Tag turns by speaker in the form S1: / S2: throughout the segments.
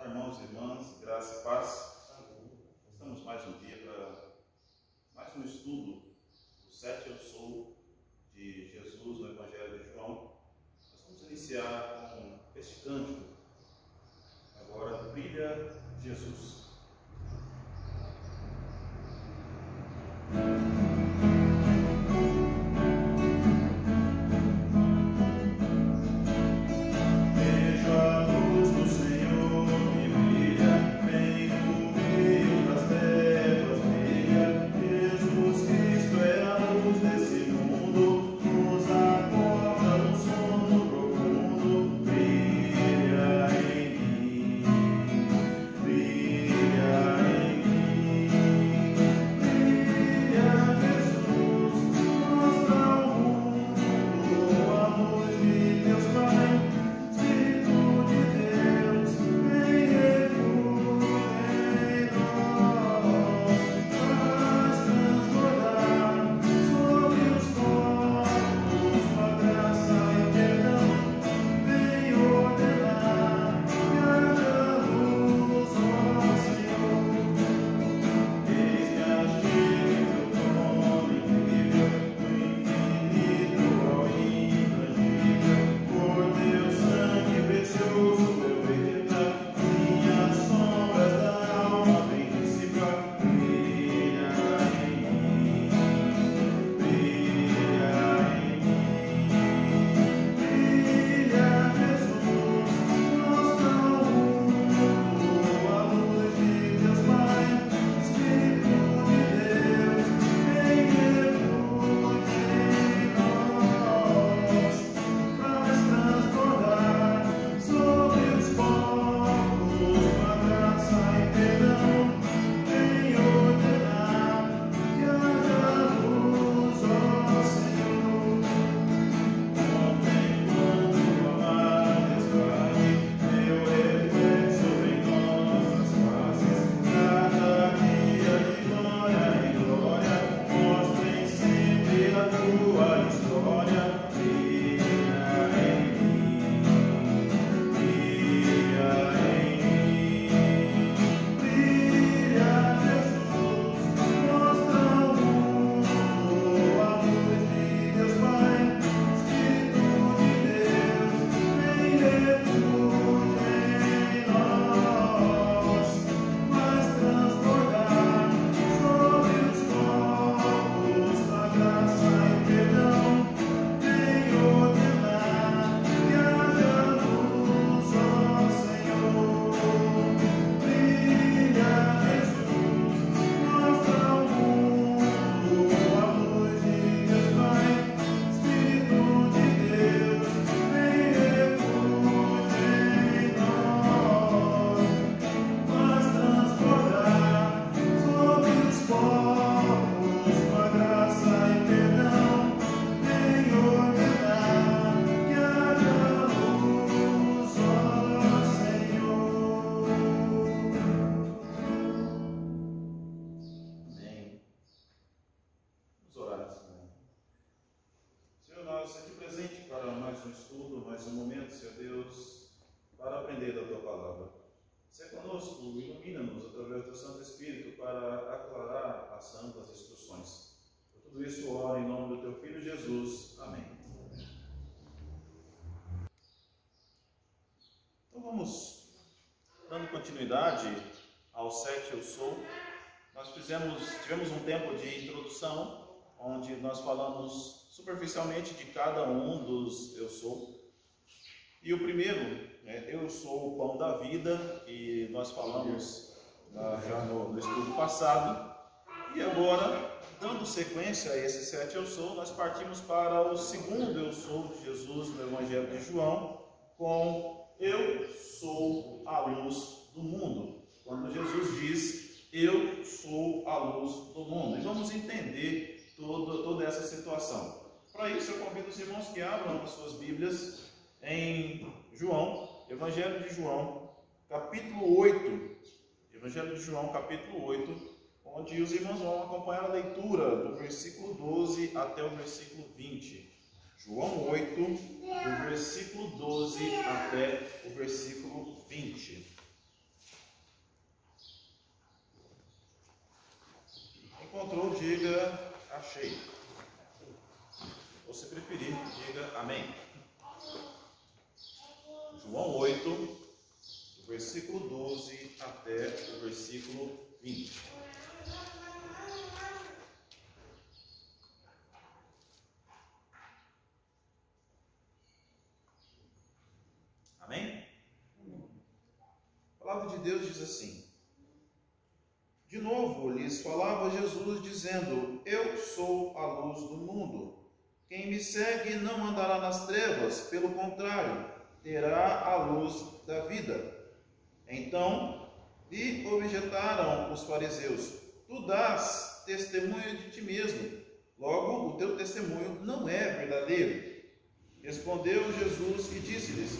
S1: Irmãos e irmãs, graça e paz. Estamos mais um dia para mais um estudo do 7 Eu Sou de Jesus no Evangelho de João. Nós vamos iniciar com este cântico. Agora brilha Jesus. Dando continuidade ao 7 Eu Sou, nós tivemos um tempo de introdução, onde nós falamos superficialmente de cada um dos Eu Sou. E o primeiro, Eu Sou o Pão da Vida, que nós falamos já no estudo passado. E agora, dando sequência a esse 7 Eu Sou, nós partimos para o segundo Eu Sou de Jesus no Evangelho de João, com Eu sou a luz do mundo. Quando Jesus diz, eu sou a luz do mundo. E vamos entender toda essa situação. Para isso, eu convido os irmãos que abram as suas Bíblias em João, Evangelho de João, capítulo 8. Evangelho de João, capítulo 8, onde os irmãos vão acompanhar a leitura do versículo 12 até o versículo 20. João 8, do versículo 12 até o versículo 20. cheio. Ou se preferir, diga amém. João 8, do versículo 12 até o versículo 20. Amém? A palavra de Deus diz assim: de novo lhes falava Jesus, dizendo: eu sou a luz do mundo. Quem me segue não andará nas trevas, pelo contrário, terá a luz da vida. Então lhe objetaram os fariseus: tu dás testemunho de ti mesmo, logo o teu testemunho não é verdadeiro. Respondeu Jesus e disse-lhes: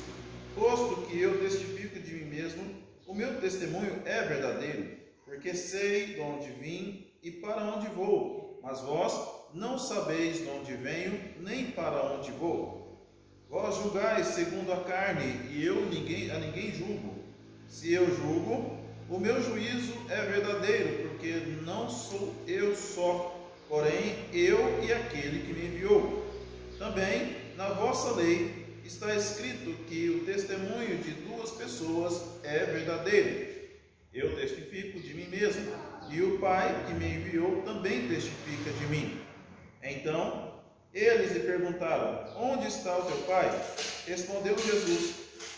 S1: posto que eu testifico de mim mesmo, o meu testemunho é verdadeiro, porque sei de onde vim e para onde vou, mas vós não sabeis de onde venho, nem para onde vou. Vós julgais segundo a carne, e eu a ninguém julgo. Se eu julgo, o meu juízo é verdadeiro, porque não sou eu só, porém eu e aquele que me enviou. Também na vossa lei está escrito que o testemunho de duas pessoas é verdadeiro. Eu testifico de mim mesmo, e o Pai que me enviou também testifica de mim. Então eles lhe perguntaram: onde está o teu Pai? Respondeu Jesus: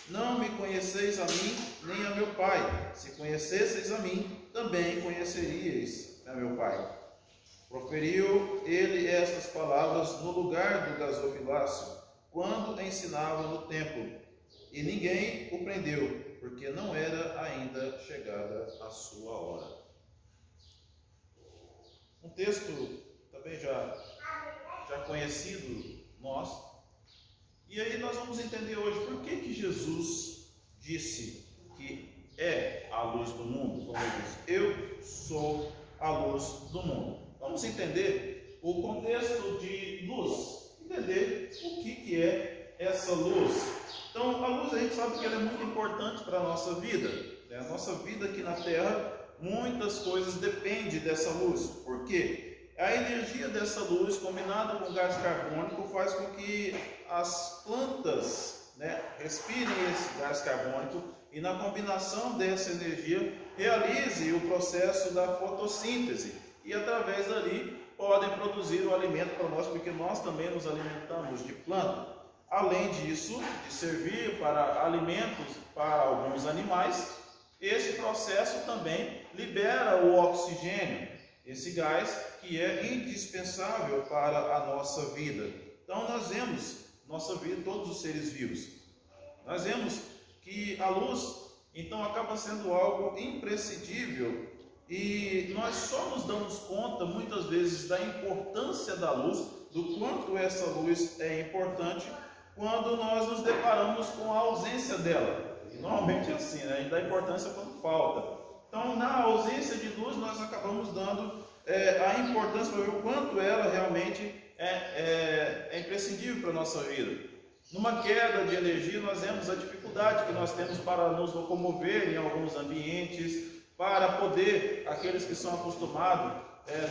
S1: não me conheceis a mim, nem a meu Pai. Se conhecesseis a mim, também conheceríeis a meu Pai. Proferiu ele estas palavras no lugar do gasofilácio, quando ensinava no templo, e ninguém o prendeu, porque não era ainda chegada a sua hora. Um texto também já conhecido nós, e aí nós vamos entender hoje por que Jesus disse que é a luz do mundo, como ele diz: eu sou a luz do mundo. Vamos entender o contexto de luz, entender o que é essa luz. Então, a luz, a gente sabe que ela é muito importante para a nossa vida. A nossa vida aqui na Terra, muitas coisas dependem dessa luz. Por quê? A energia dessa luz, combinada com o gás carbônico, faz com que as plantas respirem esse gás carbônico e, na combinação dessa energia, realize o processo da fotossíntese. E através dali podem produzir o alimento para nós, porque nós também nos alimentamos de planta. Além disso, de servir para alimentos para alguns animais, esse processo também libera o oxigênio, esse gás que é indispensável para a nossa vida. Então nós vemos, nossa vida, todos os seres vivos, nós vemos que a luz, então, acaba sendo algo imprescindível. E nós só nos damos conta, muitas vezes, da importância da luz, do quanto essa luz é importante, quando nós nos deparamos com a ausência dela. E normalmente é assim, a gente dá importância quando falta. Então, na ausência de luz, nós acabamos dando a importância para ver o quanto ela realmente é imprescindível para a nossa vida. Numa queda de energia, nós vemos a dificuldade que nós temos para nos locomover em alguns ambientes, para poder, aqueles que são acostumados,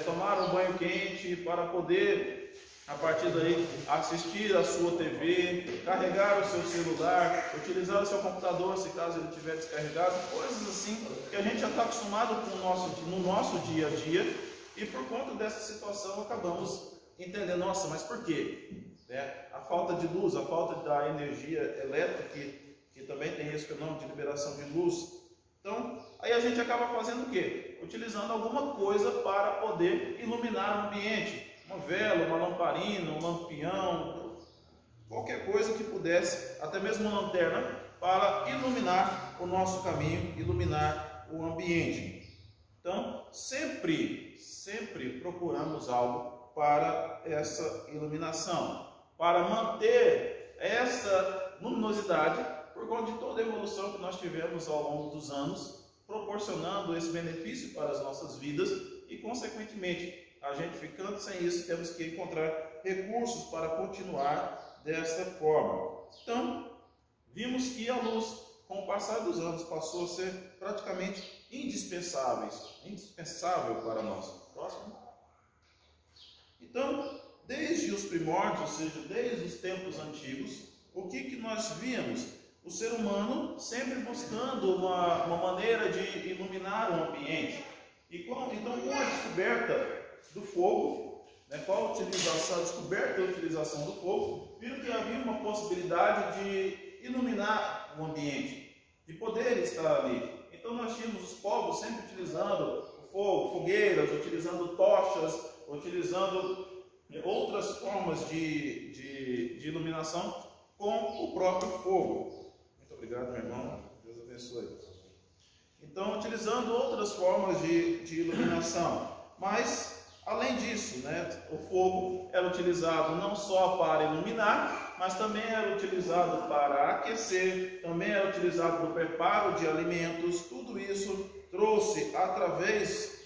S1: tomar um banho quente, para poder, a partir daí, assistir a sua TV, carregar o seu celular, utilizar o seu computador, se caso ele estiver descarregado, coisas assim, que a gente já está acostumado com no nosso dia a dia, e por conta dessa situação acabamos entendendo: nossa, mas por quê? A falta de luz, a falta da energia elétrica, que também tem esse fenômeno de liberação de luz. Então, aí a gente acaba fazendo o quê? Utilizando alguma coisa para poder iluminar o ambiente. Uma vela, uma lamparina, um lampião, qualquer coisa que pudesse, até mesmo uma lanterna, para iluminar o nosso caminho, iluminar o ambiente. Então, sempre procuramos algo para essa iluminação, para manter essa luminosidade, por conta de toda a evolução que nós tivemos ao longo dos anos, proporcionando esse benefício para as nossas vidas e, consequentemente, a gente ficando sem isso, temos que encontrar recursos para continuar desta forma. Então, vimos que a luz, com o passar dos anos, passou a ser praticamente indispensável para nós. Próximo. Então, desde os primórdios, ou seja, desde os tempos antigos, o que nós víamos? O ser humano sempre buscando uma maneira de iluminar o ambiente. Então, com a descoberta do fogo, com a descoberta e a utilização do fogo, viram que havia uma possibilidade de iluminar o ambiente, de poder estar ali. Então nós tínhamos os povos sempre utilizando o fogo, fogueiras, utilizando tochas, utilizando outras formas de iluminação com o próprio fogo. Muito obrigado, meu irmão. Deus abençoe. Então, utilizando outras formas de iluminação. Mas, além disso, o fogo era utilizado não só para iluminar, mas também era utilizado para aquecer, também era utilizado no preparo de alimentos. Tudo isso trouxe, através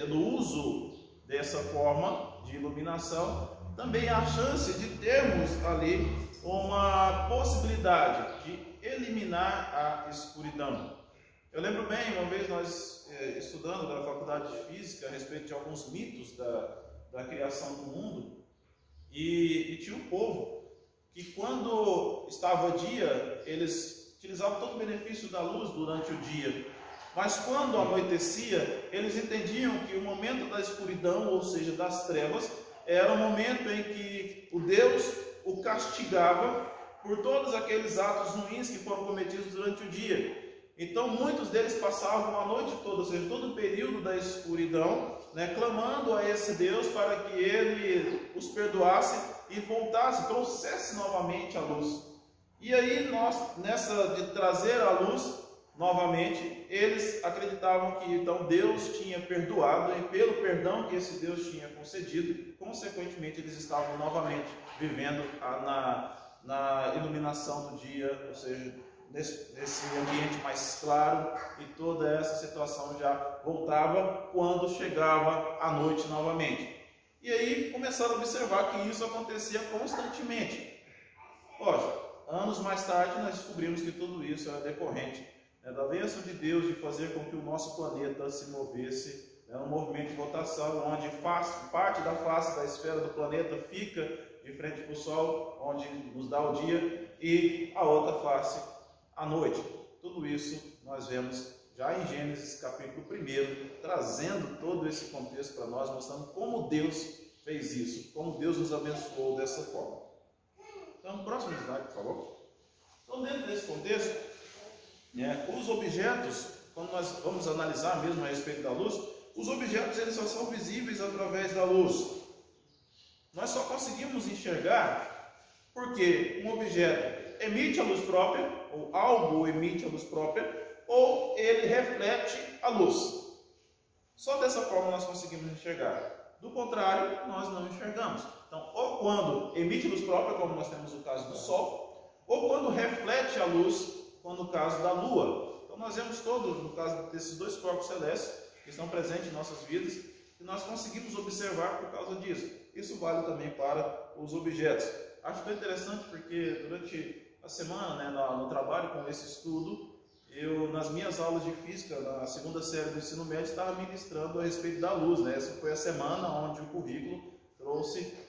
S1: do uso dessa forma de iluminação, também a chance de termos ali uma possibilidade de eliminar a escuridão. Eu lembro bem, uma vez nós estudando na faculdade de física a respeito de alguns mitos da criação do mundo, e tinha um povo que, quando estava dia, eles utilizavam todo o benefício da luz durante o dia, mas quando anoitecia, eles entendiam que o momento da escuridão, ou seja, das trevas, era o momento em que o Deus o castigava por todos aqueles atos ruins que foram cometidos durante o dia. Então muitos deles passavam a noite toda, ou seja, todo o período da escuridão, clamando a esse Deus para que Ele os perdoasse e voltasse, trouxesse novamente a luz. E aí nessa de trazer a luz novamente, eles acreditavam que então Deus tinha perdoado, e pelo perdão que esse Deus tinha concedido, consequentemente eles estavam novamente vivendo na iluminação do dia, ou seja, nesse ambiente mais claro, e toda essa situação já voltava quando chegava a noite novamente. E aí começaram a observar que isso acontecia constantemente. Anos mais tarde nós descobrimos que tudo isso era decorrente da bênção de Deus de fazer com que o nosso planeta se movesse um movimento de rotação, onde parte da face da esfera do planeta fica de frente para o Sol, onde nos dá o dia, e a outra face à noite. Tudo isso nós vemos já em Gênesis capítulo 1, trazendo todo esse contexto para nós, mostrando como Deus fez isso, como Deus nos abençoou dessa forma. Então, próximo slide, por favor. Então, dentro desse contexto, os objetos, quando nós vamos analisar mesmo a respeito da luz, os objetos eles só são visíveis através da luz. Nós só conseguimos enxergar porque um objeto emite a luz própria, ou algo emite a luz própria, ou ele reflete a luz. Só dessa forma nós conseguimos enxergar. Do contrário, nós não enxergamos. Então, ou quando emite luz própria, como nós temos no caso do Sol, ou quando reflete a luz, como no caso da Lua. Então nós vemos no caso desses dois corpos celestes que estão presentes em nossas vidas, que nós conseguimos observar por causa disso. Isso vale também para os objetos. Acho bem interessante porque durante a semana, no trabalho com esse estudo, eu, nas minhas aulas de física, na segunda série do ensino médio, estava ministrando a respeito da luz. Essa foi a semana onde o currículo trouxe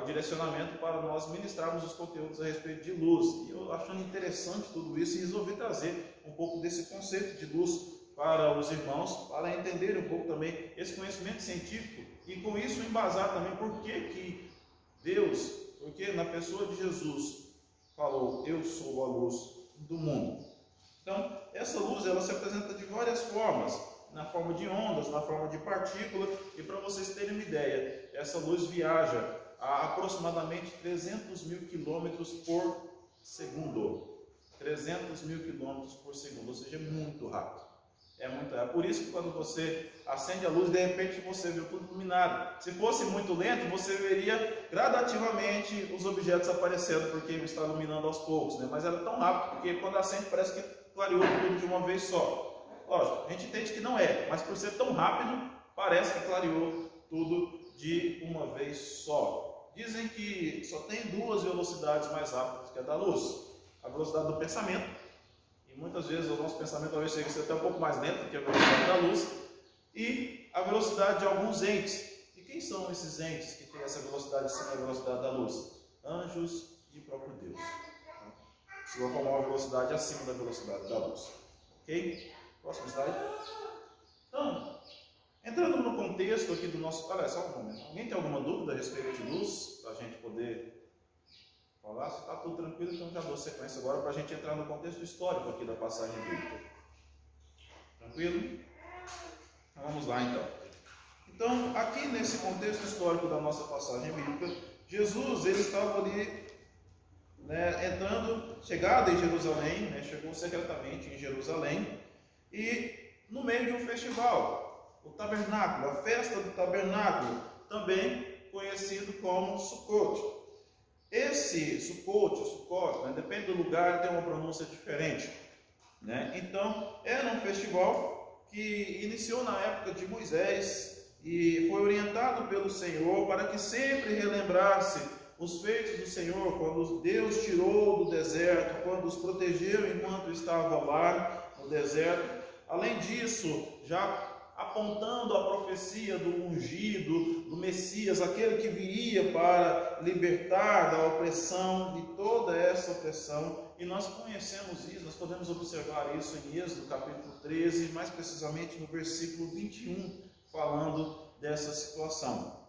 S1: o direcionamento para nós ministrarmos os conteúdos a respeito de luz. E eu achando interessante tudo isso e resolvi trazer um pouco desse conceito de luz para os irmãos, para entenderem um pouco também esse conhecimento científico e com isso embasar também por que Deus, porque na pessoa de Jesus falou: eu sou a luz do mundo. Então, essa luz ela se apresenta de várias formas, na forma de ondas, na forma de partícula, e para vocês terem uma ideia, essa luz viaja a aproximadamente 300 mil quilômetros por segundo. 300 mil quilômetros por segundo, ou seja, é muito rápido. É muito rápido. Por isso que quando você acende a luz, de repente você vê tudo iluminado. Se fosse muito lento, você veria gradativamente os objetos aparecendo, porque ele está iluminando aos poucos, Mas era tão rápido, porque quando acende parece que clareou tudo de uma vez só. Lógico, a gente entende que não é, mas por ser tão rápido, parece que clareou tudo de uma vez só. Dizem que só tem duas velocidades mais rápidas que a da luz. A velocidade do pensamento, e muitas vezes o nosso pensamento talvez chegue a ser até um pouco mais lento que a velocidade da luz, e a velocidade de alguns entes. E quem são esses entes que têm essa velocidade acima da velocidade da luz? Anjos e o próprio Deus. Se locomove a velocidade acima da velocidade da luz. Ok? Próximo slide. Então, entrando no contexto aqui do nosso... Olha, só um momento. Alguém tem alguma dúvida a respeito de luz? Para a gente poder falar? Se está tudo tranquilo, então já dou sequência agora para a gente entrar no contexto histórico aqui da passagem bíblica. Tranquilo? Então, vamos lá então. Então, aqui nesse contexto histórico da nossa passagem bíblica, Jesus, ele estava ali, chegado em Jerusalém, chegou secretamente em Jerusalém, e no meio de um festival, o tabernáculo, a festa do tabernáculo, também conhecido como Sukkot. Esse Sukkot, depende do lugar, tem uma pronúncia diferente. Então, era um festival que iniciou na época de Moisés e foi orientado pelo Senhor para que sempre relembrasse os feitos do Senhor, quando Deus tirou do deserto, quando os protegeu enquanto estava lá no deserto. Além disso, já apontando a profecia do ungido, do Messias, aquele que viria para libertar da opressão, de toda essa opressão. E nós conhecemos isso, nós podemos observar isso em Êxodo capítulo 13, mais precisamente no versículo 21, falando dessa situação.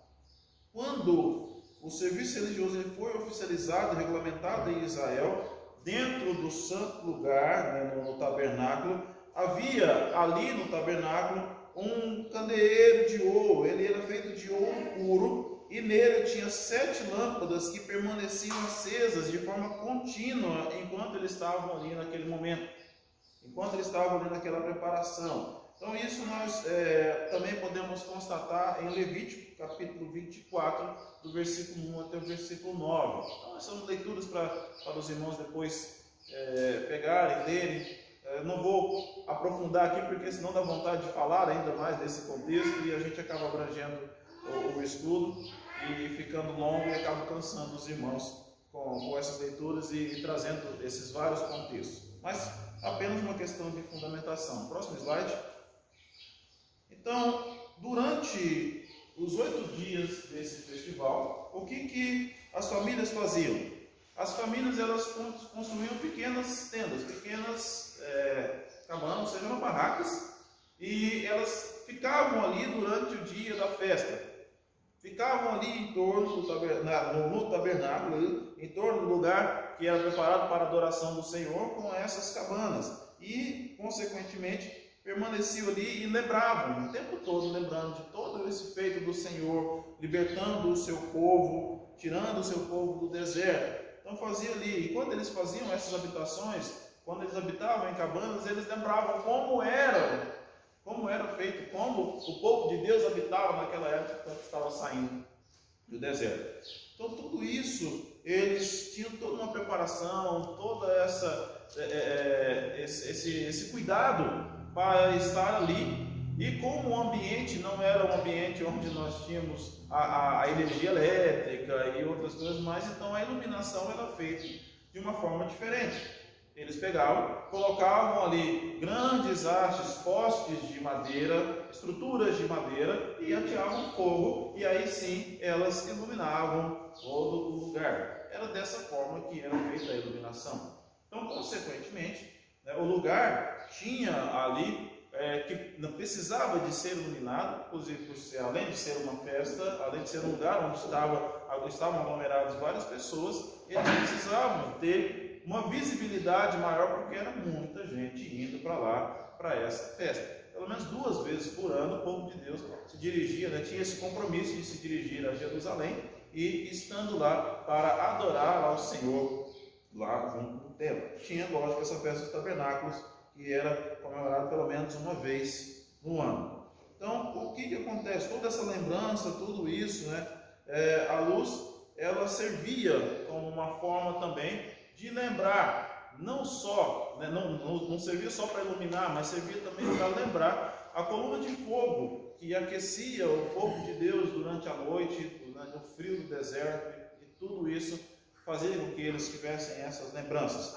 S1: Quando o serviço religioso foi oficializado, regulamentado em Israel, dentro do santo lugar, no tabernáculo, havia ali no tabernáculo um candeeiro de ouro. Ele era feito de ouro puro e nele tinha 7 lâmpadas que permaneciam acesas de forma contínua enquanto eles estavam ali naquele momento, enquanto eles estavam ali naquela preparação. Então isso nós também podemos constatar em Levítico capítulo 24, do versículo 1 até o versículo 9. Então são leituras para os irmãos depois pegarem, lerem. Não vou aprofundar aqui, porque senão dá vontade de falar ainda mais desse contexto e a gente acaba abrangendo o estudo e ficando longo e acaba cansando os irmãos com essas leituras e trazendo esses vários contextos. Mas apenas uma questão de fundamentação. Próximo slide. Então, durante os 8 dias desse festival, o que as famílias faziam? As famílias, elas construíam pequenas tendas, pequenas cabanas, ou seja, barracas, e elas ficavam ali durante o dia da festa. Ficavam ali em torno no tabernáculo, em torno do lugar que era preparado para a adoração do Senhor, com essas cabanas. E, consequentemente, permaneciam ali e lembravam, o tempo todo lembrando de todo esse feito do Senhor, libertando o seu povo, tirando o seu povo do deserto. Então faziam ali, e quando eles faziam essas habitações, quando eles habitavam em cabanas, eles lembravam como era feito, como o povo de Deus habitava naquela época quando estava saindo do deserto. Então tudo isso, eles tinham toda uma preparação, toda esse cuidado para estar ali. E como o ambiente não era um ambiente onde nós tínhamos a energia elétrica e outras coisas mais, então a iluminação era feita de uma forma diferente. Eles pegavam, colocavam ali grandes hastes, postes de madeira, estruturas de madeira e ateavam fogo, e aí sim elas iluminavam todo o lugar. Era dessa forma que era feita a iluminação. Então, consequentemente, o lugar tinha ali que não precisava de ser iluminado, inclusive além de ser uma festa, além de ser um lugar onde estavam aglomeradas várias pessoas, eles precisavam ter uma visibilidade maior, porque era muita gente indo para lá, para essa festa. Pelo menos 2 vezes por ano o povo de Deus se dirigia, tinha esse compromisso de se dirigir a Jerusalém e estando lá para adorar ao Senhor lá junto no templo. Tinha, lógico, essa festa dos tabernáculos, que era comemorado pelo menos uma vez no ano. Então, o que acontece? Toda essa lembrança, tudo isso, a luz, ela servia como uma forma também de lembrar, não só, não servia só para iluminar, mas servia também para lembrar a coluna de fogo que aquecia o povo de Deus durante a noite, durante o frio do deserto, e tudo isso fazia com que eles tivessem essas lembranças.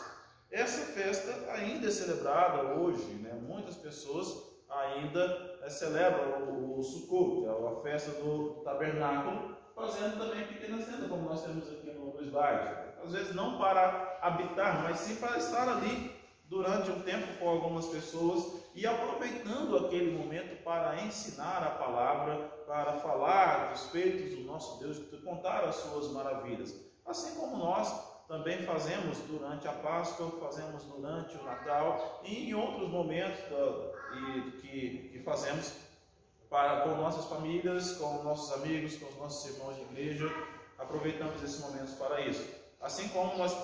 S1: Essa festa ainda é celebrada hoje, muitas pessoas ainda celebram o Sukkot, que é a festa do tabernáculo, fazendo também pequenas tendas, como nós temos aqui no slide. Às vezes não para habitar, mas sim para estar ali durante um tempo com algumas pessoas e aproveitando aquele momento para ensinar a palavra, para falar dos feitos do nosso Deus, contar as suas maravilhas. Assim como nós também fazemos durante a Páscoa, fazemos durante o Natal e em outros momentos que fazemos com nossas famílias, com nossos amigos, com os nossos irmãos de igreja. Aproveitamos esses momentos para isso. Assim como nós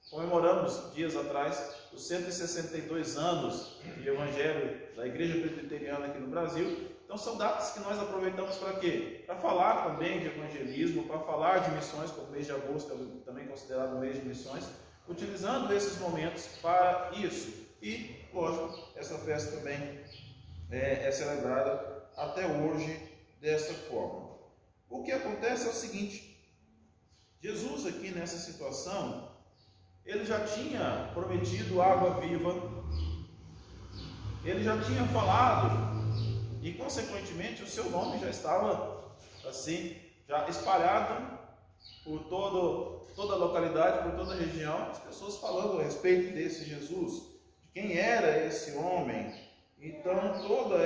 S1: comemoramos dias atrás os 162 anos de Evangelho da Igreja Presbiteriana aqui no Brasil. Então são datas que nós aproveitamos para quê? Para falar também de evangelismo, para falar de missões, como o mês de agosto é também considerado um mês de missões, utilizando esses momentos para isso. E, lógico, essa festa também é celebrada até hoje dessa forma. O que acontece é o seguinte: Jesus aqui nessa situação, ele já tinha prometido água viva, ele já tinha falado e, consequentemente, o seu nome já estava assim, já espalhado por toda a localidade, por toda a região, as pessoas falando a respeito desse Jesus, de quem era esse homem. Então toda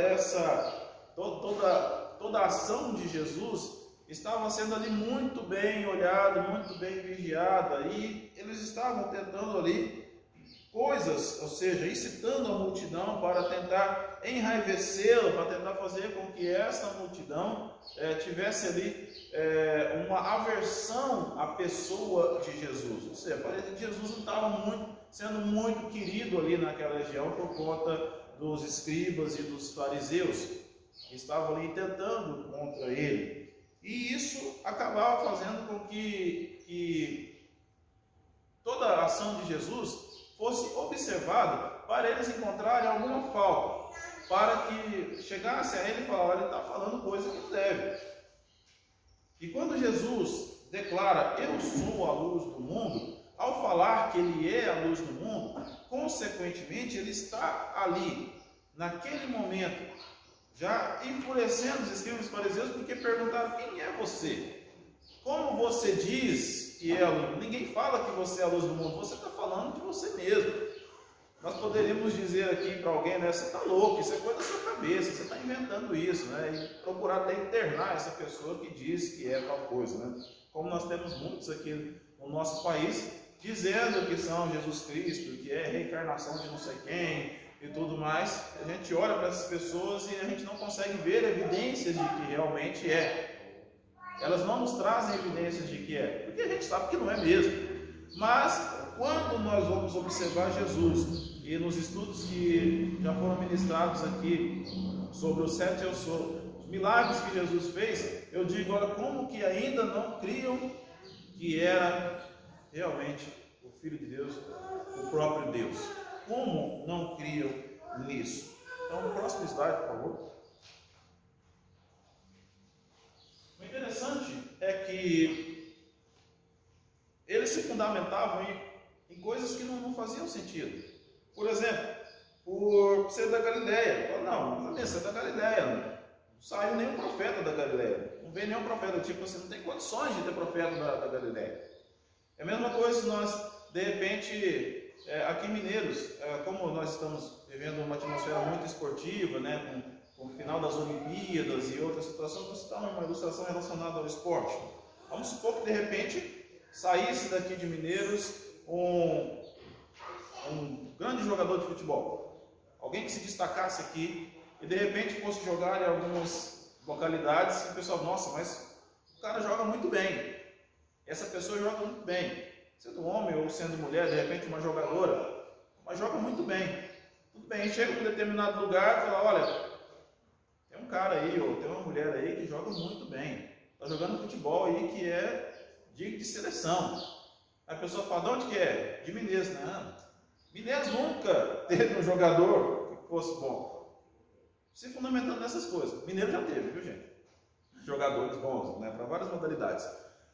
S1: a ação de Jesus estava sendo ali muito bem olhada, muito bem vigiada, e eles estavam tentando ali coisas, ou seja, incitando a multidão para tentar enraivecê-la, para tentar fazer com que essa multidão tivesse ali uma aversão à pessoa de Jesus. Ou seja, parece que Jesus não estava sendo muito querido ali naquela região por conta dos escribas e dos fariseus que estavam ali tentando contra ele. E isso acabava fazendo com que toda a ação de Jesus fosse observada para eles encontrarem alguma falta, para que chegasse a ele e falasse: ele está falando coisa que não deve. E quando Jesus declara: eu sou a luz do mundo, ao falar que ele é a luz do mundo, consequentemente ele está ali, naquele momento, já enfurecendo os escribas e fariseus, porque perguntaram: quem é você? Como você diz que é a luz? Ninguém fala que você é a luz do mundo, você está falando de você mesmo. Nós poderíamos dizer aqui para alguém, né, você está louco, isso é coisa da sua cabeça, você está inventando isso, né? E procurar até internar essa pessoa que diz que é tal coisa, né? Como nós temos muitos aqui no nosso país dizendo que são Jesus Cristo, que é reencarnação de não sei quem e tudo mais. A gente olha para essas pessoas e a gente não consegue ver evidências de que realmente é. Elas não nos trazem evidências de que é, porque a gente sabe que não é mesmo. Mas quando nós vamos observar Jesus, e nos estudos que já foram ministrados aqui sobre o 7 eu sou, os milagres que Jesus fez, eu digo: olha, como que ainda não criam que era realmente o Filho de Deus, o próprio Deus? Como não criam nisso? Então, o próximo slide, por favor. O interessante é que eles se fundamentavam em coisas que não faziam sentido. Por exemplo, por ser da Galileia. Não, você é da Galileia, não saiu nenhum profeta da Galileia. Não veio nenhum profeta, tipo, você não tem condições de ter profeta da Galileia. É a mesma coisa se nós, de repente, aqui em Mineiros, como nós estamos vivendo uma atmosfera muito esportiva, né, com o final das Olimpíadas e outras situações, você está numa ilustração relacionada ao esporte. Vamos supor que de repente saísse daqui de Mineiros um grande jogador de futebol, alguém que se destacasse aqui e de repente fosse jogar em algumas localidades e o pessoal: nossa, mas o cara joga muito bem, essa pessoa joga muito bem, sendo homem ou sendo mulher, de repente uma jogadora, mas joga muito bem. Tudo bem, chega em um determinado lugar e fala: olha, tem um cara aí, ou tem uma mulher aí que joga muito bem, está jogando futebol aí que é digno de seleção. Aí a pessoa fala: de onde que é? De Mineiros. Não, Mineiros nunca teve um jogador que fosse bom. Se fundamentando nessas coisas. Mineiro já teve, viu, gente? Jogadores bons, né, para várias modalidades.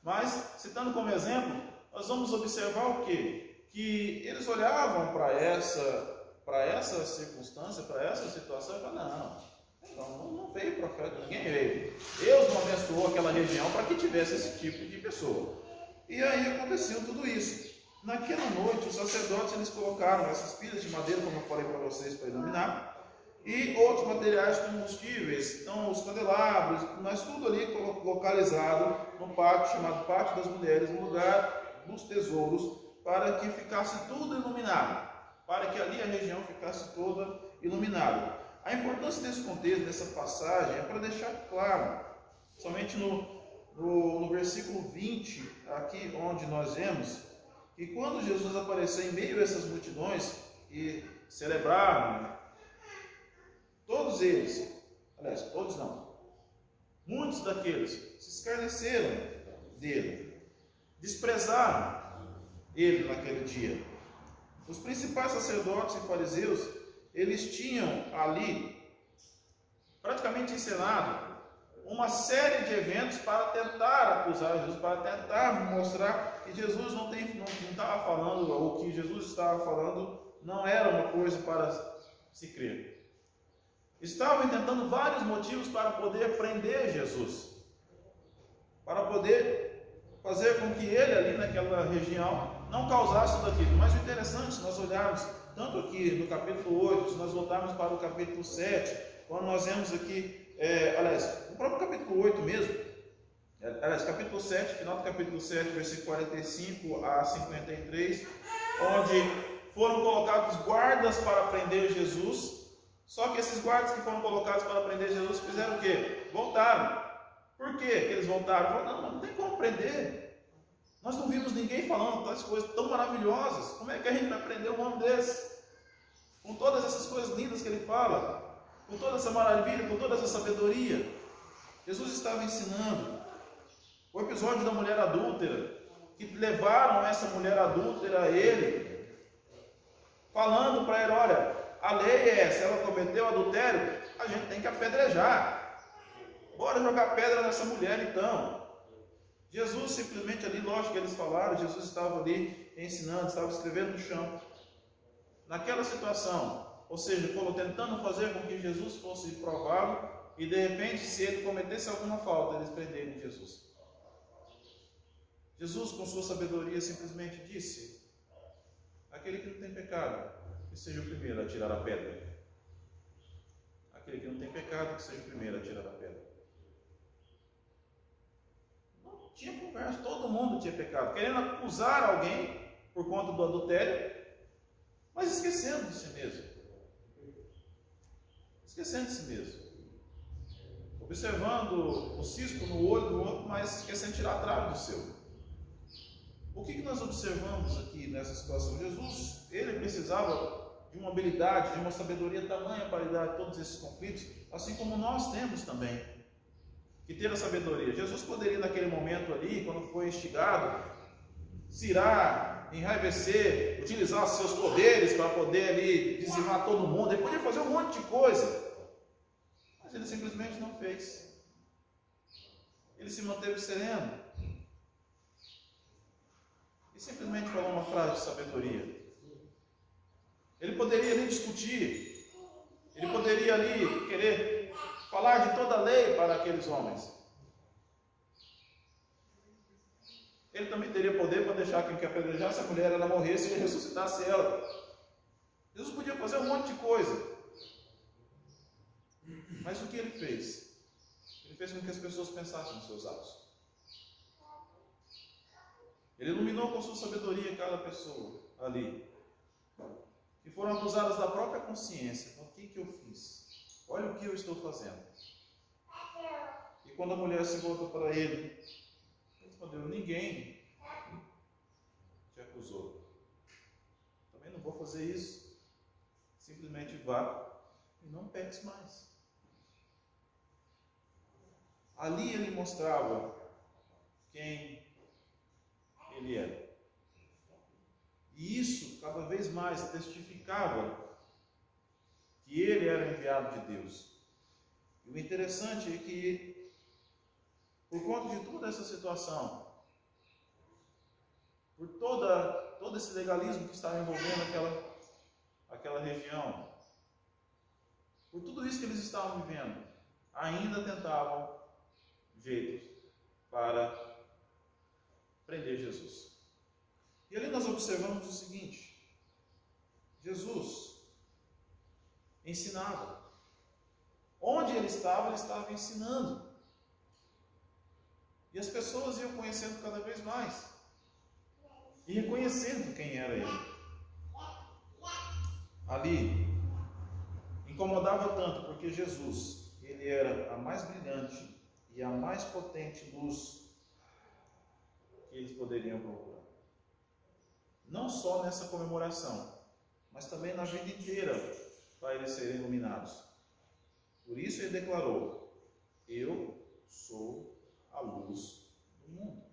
S1: Mas, citando como exemplo, nós vamos observar o quê? Que eles olhavam para essa para essa circunstância, para essa situação, ele fala, não veio profeta, ninguém veio. Deus não abençoou aquela região para que tivesse esse tipo de pessoa. E aí aconteceu tudo isso. Naquela noite, os sacerdotes eles colocaram essas pilhas de madeira, como eu falei para vocês, para iluminar, e outros materiais combustíveis, então os candelabros, mas tudo ali localizado no pátio, chamado Pátio das Mulheres, no lugar dos tesouros, para que ficasse tudo iluminado, para que ali a região ficasse toda iluminada. A importância desse contexto, dessa passagem, é para deixar claro, somente no versículo 20, aqui onde nós vemos, que quando Jesus apareceu em meio a essas multidões e celebraram, todos eles, aliás, todos não, muitos daqueles se escarneceram dele, desprezaram ele naquele dia. Os principais sacerdotes e fariseus, eles tinham ali praticamente encenado uma série de eventos para tentar acusar Jesus, para tentar mostrar que Jesus não estava falando, ou que Jesus estava falando não era uma coisa para se crer. Estavam tentando vários motivos para poder prender Jesus, para poder fazer com que ele ali naquela região não causasse tudo aquilo. Mas o interessante, se nós olharmos tanto aqui no capítulo 8, se nós voltarmos para o capítulo 7, quando nós vemos aqui, no próprio capítulo 8 mesmo, capítulo 7, final do capítulo 7, versículo 45 a 53, onde foram colocados guardas para prender Jesus. Só que esses guardas que foram colocados para prender Jesus fizeram o quê? Voltaram. Por quê que eles voltaram? Não tem como prender. Nós não vimos ninguém falando tais coisas tão maravilhosas. Como é que a gente vai prender um homem desse? Com todas essas coisas lindas que ele fala, com toda essa maravilha, com toda essa sabedoria. Jesus estava ensinando. O episódio da mulher adúltera, que levaram essa mulher adúltera a ele, falando para ele, olha, a lei é, se ela cometeu adultério, a gente tem que apedrejar. Bora jogar pedra nessa mulher então. Jesus simplesmente ali, lógico que eles falaram, Jesus estava ali ensinando, estava escrevendo no chão. Naquela situação, ou seja, tentando fazer com que Jesus fosse provado, e de repente, se ele cometesse alguma falta, eles prenderem Jesus. Jesus, com sua sabedoria, simplesmente disse, aquele que não tem pecado, que seja o primeiro a tirar a pedra. Aquele que não tem pecado, que seja o primeiro a tirar a pedra. Não tinha conversa, todo mundo tinha pecado, querendo acusar alguém por conta do adultério, mas esquecendo de si mesmo. Esquecendo de si mesmo. Observando o cisco no olho do outro, mas esquecendo de tirar a trave do seu. O que nós observamos aqui nessa situação? Jesus, ele precisava de uma habilidade, de uma sabedoria tamanha para lidar com todos esses conflitos, assim como nós temos também que ter a sabedoria. Jesus poderia naquele momento ali, quando foi instigado, se irar, enraivecer, utilizar os seus poderes para poder ali dizimar todo mundo. Ele podia fazer um monte de coisa, mas ele simplesmente não fez. Ele se manteve sereno e simplesmente falou uma frase de sabedoria. Ele poderia ali discutir, ele poderia ali querer falar de toda a lei para aqueles homens. Ele também teria poder para deixar que apedrejasse a mulher, ela morresse e ele ressuscitasse ela. Jesus podia fazer um monte de coisa. Mas o que ele fez? Ele fez com que as pessoas pensassem nos seus atos. Ele iluminou com sua sabedoria cada pessoa ali, que foram acusadas da própria consciência. O que eu fiz? Olha o que eu estou fazendo. E quando a mulher se voltou para ele, ele respondeu, ninguém te acusou. Também não vou fazer isso. Simplesmente vá e não peques mais. Ali ele mostrava quem ele era. E isso, cada vez mais, testificava que ele era enviado de Deus. E o interessante é que, por conta de toda essa situação, por todo esse legalismo que estava envolvendo aquela região, por tudo isso que eles estavam vivendo, ainda tentavam jeitos para prender Jesus. E ali nós observamos o seguinte: Jesus ensinava. Onde ele estava ensinando. E as pessoas iam conhecendo cada vez mais. E reconhecendo quem era ele. Ali, incomodava tanto porque Jesus, ele era a mais brilhante e a mais potente luz que eles poderiam procurar. Não só nessa comemoração, mas também na vida inteira, para eles serem iluminados. Por isso ele declarou: eu sou a luz do mundo.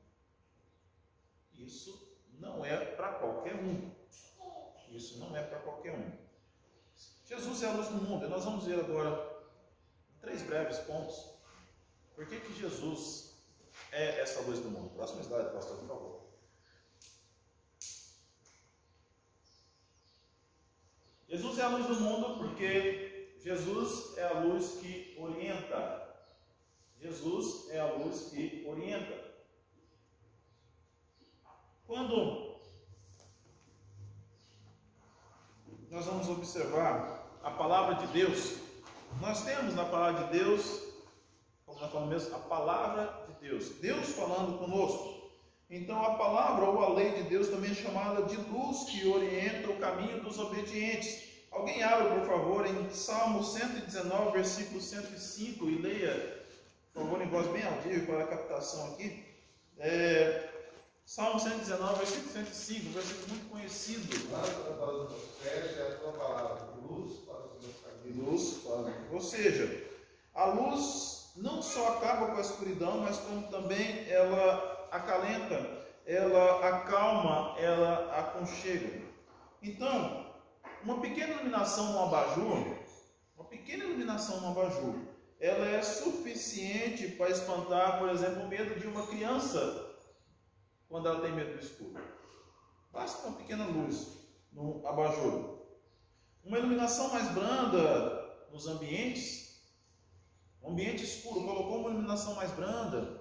S1: Isso não é para qualquer um. Isso não é para qualquer um. Jesus é a luz do mundo. E nós vamos ver agora 3 breves pontos. Por que que Jesus é essa luz do mundo? Próximo slide, pastor, por favor. Jesus é a luz do mundo porque Jesus é a luz que orienta. Jesus é a luz que orienta. Quando nós vamos observar a palavra de Deus, nós temos na palavra de Deus, como nós falamos mesmo, a palavra de Deus, Deus falando conosco. Então a palavra ou a lei de Deus também é chamada de luz que orienta o caminho dos obedientes. Alguém abra, por favor, em Salmo 119, versículo 105 e leia, por favor, em voz bem audível para a captação aqui. Salmo 119, versículo 105, versículo muito conhecido.
S2: Lâmpada para os meus pés é a tua palavra, luz para os meus caminhos.
S1: Ou seja, a luz não só acaba com a escuridão, mas como também ela acalenta, ela acalma, ela aconchega. Então, uma pequena iluminação no abajur, ela é suficiente para espantar, por exemplo, o medo de uma criança quando ela tem medo do escuro. Basta uma pequena luz no abajur. Uma iluminação mais branda nos ambientes, um ambiente escuro colocou uma iluminação mais branda,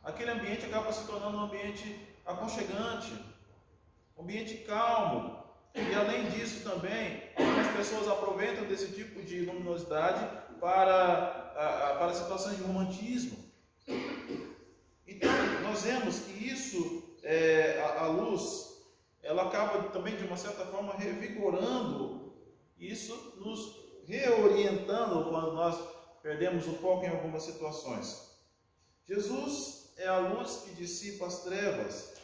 S1: aquele ambiente acaba se tornando um ambiente aconchegante, um ambiente calmo. E além disso também, algumas pessoas aproveitam desse tipo de luminosidade para situações de romantismo. Então, nós vemos que isso, a luz, ela acaba também de uma certa forma revigorando, isso nos reorientando quando nós perdemos o foco em algumas situações. Jesus é a luz que dissipa as trevas.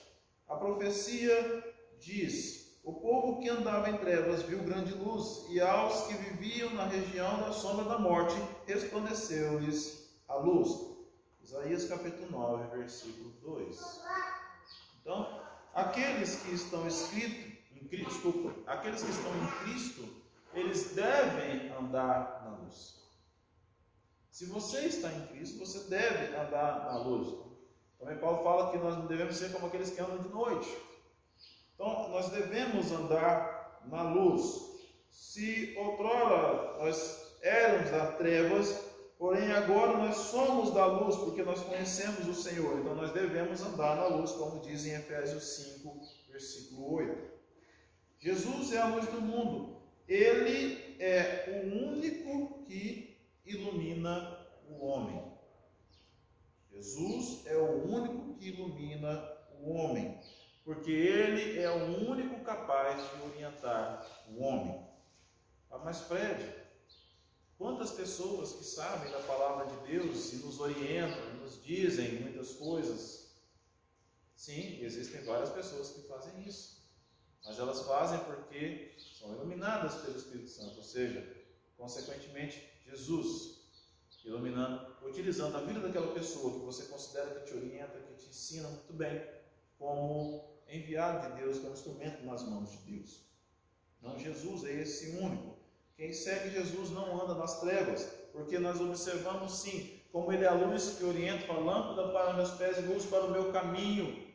S1: A profecia diz: o povo que andava em trevas viu grande luz, e aos que viviam na região da sombra da morte, resplandeceu-lhes a luz. Isaías capítulo 9, versículo 2. Então, aqueles que estão em Cristo, eles devem andar na luz. Se você está em Cristo, você deve andar na luz. Também Paulo fala que nós não devemos ser como aqueles que andam de noite. Então, nós devemos andar na luz. Se outrora nós éramos das trevas, porém agora nós somos da luz, porque nós conhecemos o Senhor. Então, nós devemos andar na luz, como diz em Efésios 5, versículo 8. Jesus é a luz do mundo. Ele é o único que ilumina o homem. Jesus é o único que ilumina o homem, porque ele é o único capaz de orientar o homem. Ah, mas Fred, quantas pessoas que sabem da palavra de Deus e nos orientam, e nos dizem muitas coisas? Sim, existem várias pessoas que fazem isso, mas elas fazem porque são iluminadas pelo Espírito Santo, ou seja, consequentemente, Jesus iluminando, utilizando a vida daquela pessoa que você considera que te orienta, que te ensina muito bem, como enviado de Deus, como instrumento nas mãos de Deus. Não, Jesus é esse único. Quem segue Jesus não anda nas trevas, porque nós observamos sim, como ele é a luz que orienta, a lâmpada para meus pés e luz para o meu caminho.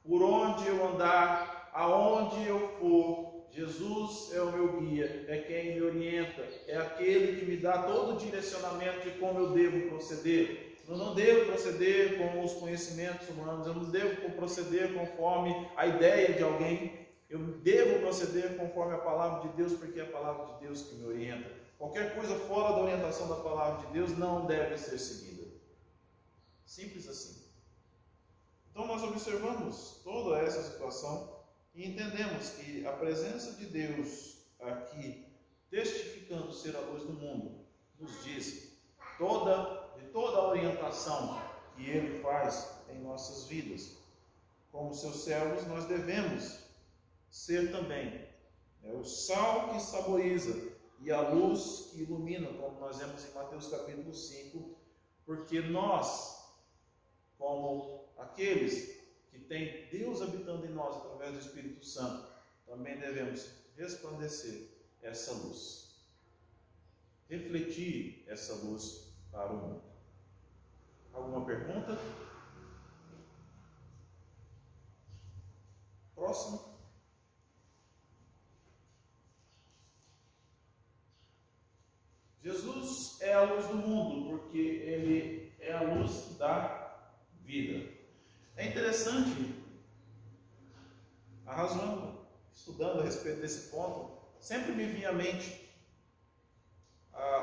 S1: Por onde eu andar, aonde eu for, Jesus é o meu guia, é quem me orienta, é aquele que me dá todo o direcionamento de como eu devo proceder. Eu não devo proceder com os conhecimentos humanos, eu não devo proceder conforme a ideia de alguém, eu devo proceder conforme a palavra de Deus, porque é a palavra de Deus que me orienta. Qualquer coisa fora da orientação da palavra de Deus não deve ser seguida. Simples assim. Então nós observamos toda essa situação e entendemos que a presença de Deus aqui, testificando ser a luz do mundo, nos diz de toda a orientação que Ele faz em nossas vidas. Como seus servos, nós devemos ser também o sal que saboriza e a luz que ilumina, como nós vemos em Mateus capítulo 5, porque nós, como aqueles que têm Deus habitando em nós através do Espírito Santo, também devemos resplandecer essa luz, refletir essa luz para o mundo. Alguma pergunta? Próximo. Jesus é a luz do mundo, porque Ele é a luz da vida. É interessante, estudando a respeito desse ponto, sempre me vinha à mente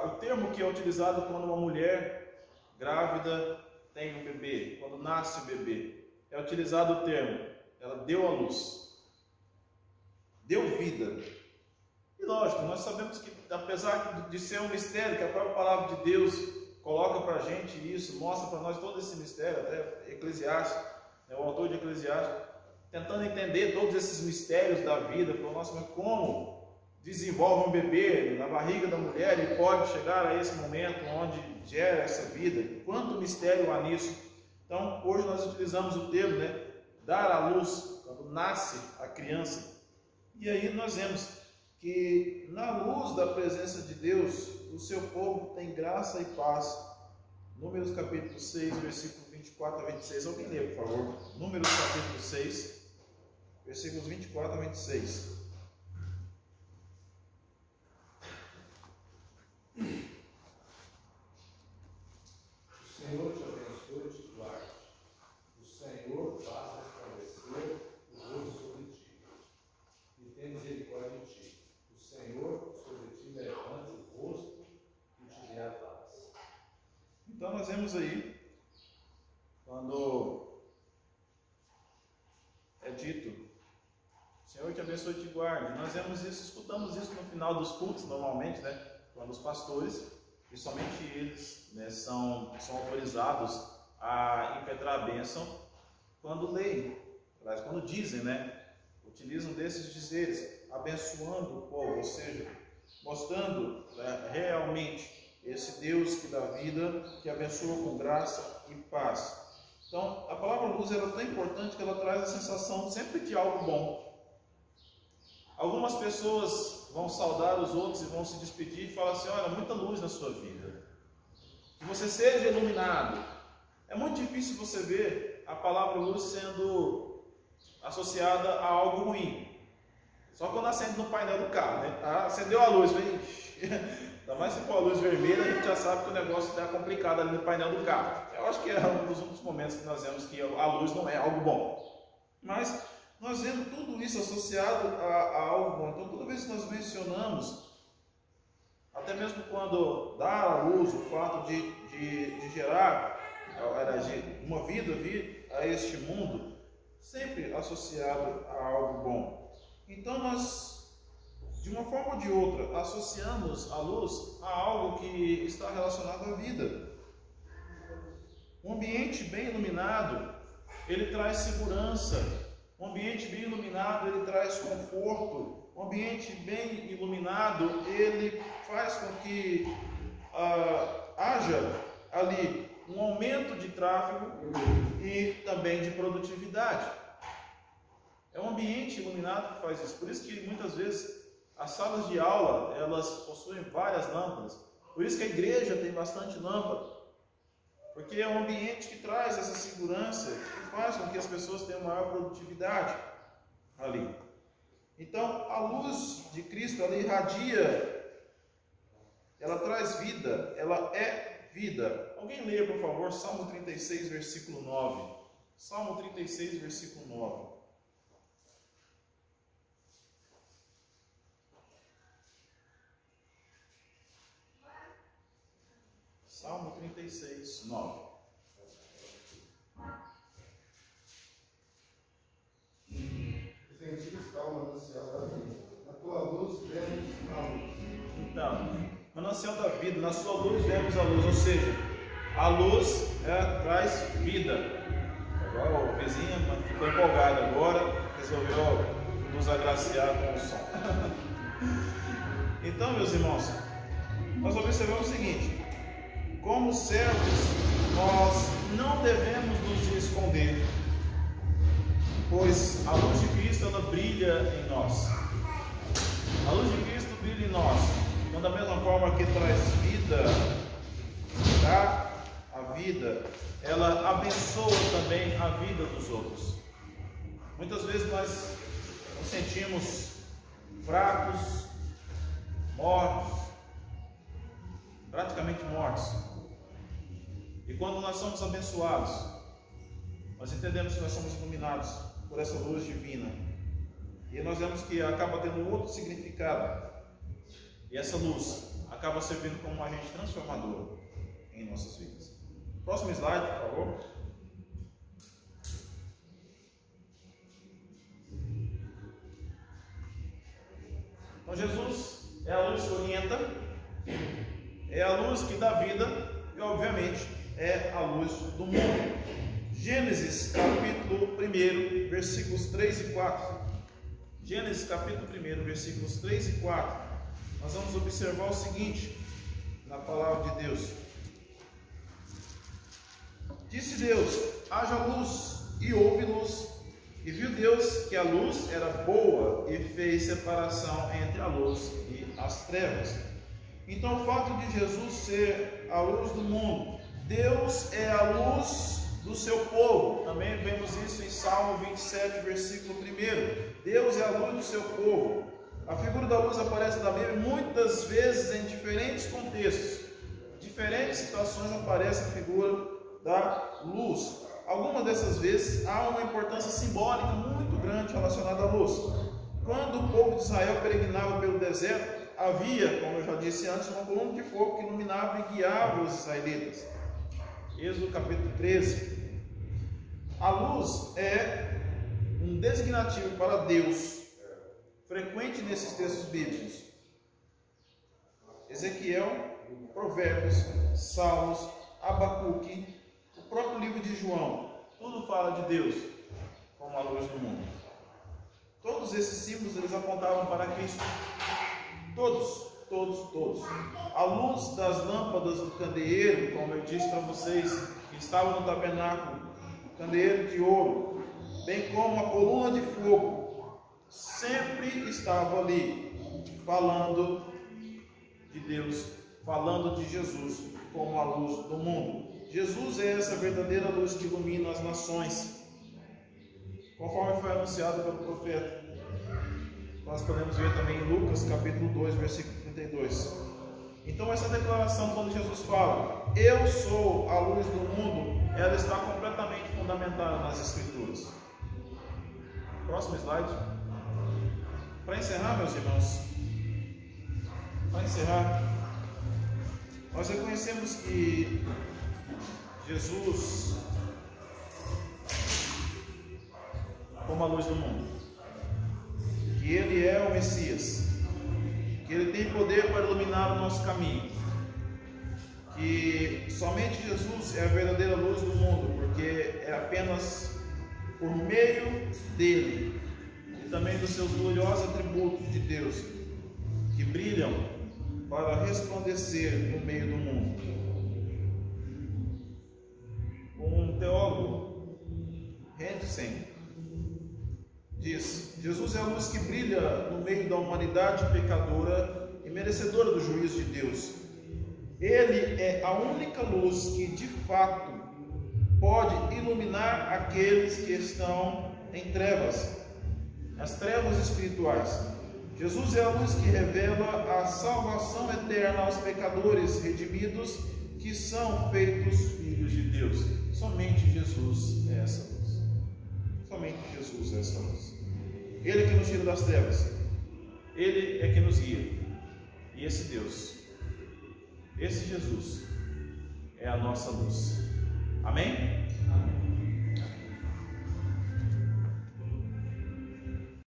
S1: o termo que é utilizado quando uma mulher grávida tem um bebê, quando nasce o bebê. É utilizado o termo, ela deu à luz, deu vida. E lógico, nós sabemos que, apesar de ser um mistério, que a própria palavra de Deus coloca para a gente isso, mostra para nós todo esse mistério, até Eclesiastes, o autor de Eclesiastes, tentando entender todos esses mistérios da vida, falou, nossa, mas como desenvolve um bebê na barriga da mulher e pode chegar a esse momento onde gera essa vida? Quanto mistério há nisso? Então, hoje nós utilizamos o termo, dar à luz, quando nasce a criança. E aí nós vemos que na luz da presença de Deus, o seu povo tem graça e paz. Números capítulo 6, versículo 24 a 26. Alguém lê, por favor. Números capítulo 6, versículos 24 a 26.
S2: O Senhor te abençoe e te guarde. O Senhor faça resplandecer o rosto sobre ti e tenha misericórdia de ti. O Senhor sobre ti levante o rosto e te dê a paz.
S1: Então nós vemos aí, quando é dito, o Senhor te abençoe e te guarde, nós vemos isso, escutamos isso no final dos cultos, normalmente, quando os pastores, e somente eles são autorizados a impetrar a bênção, quando leem, quando dizem, utilizam desses dizeres, abençoando o povo, ou seja, mostrando realmente esse Deus que dá vida, que abençoa com graça e paz. Então, a palavra luz é tão importante que ela traz a sensação sempre de algo bom. Algumas pessoas vão saudar os outros e vão se despedir e falar assim, olha, muita luz na sua vida, que você seja iluminado. É muito difícil você ver a palavra luz sendo associada a algo ruim. Só quando acende no painel do carro, acendeu a luz, ainda mais se for a luz vermelha, a gente já sabe que o negócio está complicado ali no painel do carro. Eu acho que é um dos únicos momentos que nós vemos que a luz não é algo bom. Mas nós vemos tudo isso associado a algo bom. Então, toda vez que nós mencionamos, até mesmo quando dá à luz o fato de gerar uma vida vir a este mundo, sempre associado a algo bom. Então, nós, de uma forma ou de outra, associamos a luz a algo que está relacionado à vida. Um ambiente bem iluminado, ele traz segurança. Um ambiente bem iluminado, ele traz conforto. Um ambiente bem iluminado, ele faz com que haja ali um aumento de tráfego e também de produtividade. É um ambiente iluminado que faz isso. Por isso que muitas vezes as salas de aula, elas possuem várias lâmpadas. Por isso que a igreja tem bastante lâmpada. Porque é um ambiente que traz essa segurança, que faz com que as pessoas tenham maior produtividade ali. Então, a luz de Cristo, ela irradia, ela traz vida, ela é vida. Alguém leia, por favor, Salmo 36, versículo 9. Salmo 36, versículo 9. Salmo 36, 9.
S2: Os gentios está o manancial da vida. Na tua luz vemos a luz.
S1: Então, manancial da vida, na sua luz vemos a luz, ou seja, a luz traz vida. Agora o vizinho ficou empolgado agora, resolveu nos agraciar com o som. Então, meus irmãos, nós observamos o seguinte: como servos, nós não devemos nos esconder, pois a luz de Cristo, ela brilha em nós. A luz de Cristo brilha em nós. Então, da mesma forma que traz vida, dá a vida, ela abençoa também a vida dos outros. Muitas vezes nós nos sentimos fracos, mortos, praticamente mortos. E quando nós somos abençoados, nós entendemos que nós somos iluminados por essa luz divina. E nós vemos que acaba tendo outro significado. E essa luz acaba servindo como um agente transformador em nossas vidas. Próximo slide, por favor. Então, Jesus é a luz que orienta, é a luz que dá vida e, obviamente, é a luz do mundo. Gênesis capítulo 1, versículos 3 e 4. Gênesis capítulo 1, versículos 3 e 4. Nós vamos observar o seguinte na palavra de Deus. Disse Deus: haja luz, e houve luz. E viu Deus que a luz era boa, e fez separação entre a luz e as trevas. Então, o fato de Jesus ser a luz do mundo, Deus é a luz do seu povo. Também vemos isso em Salmo 27, versículo 1. Deus é a luz do seu povo. A figura da luz aparece na Bíblia muitas vezes em diferentes contextos. Em diferentes situações aparece a figura da luz. Algumas dessas vezes há uma importância simbólica muito grande relacionada à luz. Quando o povo de Israel peregrinava pelo deserto, havia, como eu já disse antes, uma coluna de fogo que iluminava e guiava os israelitas. Êxodo capítulo 13. A luz é um designativo para Deus, frequente nesses textos bíblicos. Ezequiel, Provérbios, Salmos, Abacuque, o próprio livro de João, tudo fala de Deus como a luz do mundo. Todos esses símbolos, eles apontavam para Cristo. Todos. A luz das lâmpadas do candeeiro, como eu disse para vocês, que estavam no tabernáculo, o candeeiro de ouro, bem como a coluna de fogo, sempre estava ali, falando de Deus, falando de Jesus como a luz do mundo. Jesus é essa verdadeira luz que ilumina as nações, conforme foi anunciado pelo profeta. Nós podemos ver também em Lucas capítulo 2, versículo 32. Então, essa declaração, quando Jesus fala, eu sou a luz do mundo, ela está completamente fundamentada nas Escrituras. Próximo slide. Para encerrar, meus irmãos, nós reconhecemos que Jesus, como a luz do mundo, que Ele é o Messias, que Ele tem poder para iluminar o nosso caminho, que somente Jesus é a verdadeira luz do mundo, porque é apenas por meio dele e também dos seus gloriosos atributos de Deus que brilham para resplandecer no meio do mundo. Um teólogo, Hendsen, diz: Jesus é a luz que brilha no meio da humanidade pecadora e merecedora do juízo de Deus. Ele é a única luz que de fato pode iluminar aqueles que estão em trevas. as trevas espirituais. Jesus é a luz que revela a salvação eterna aos pecadores redimidos que são feitos filhos de Deus. Somente Jesus é essa luz. Somente Jesus é essa luz. Ele é que nos tira das trevas. Ele é que nos guia. E esse Deus, esse Jesus, é a nossa luz. Amém?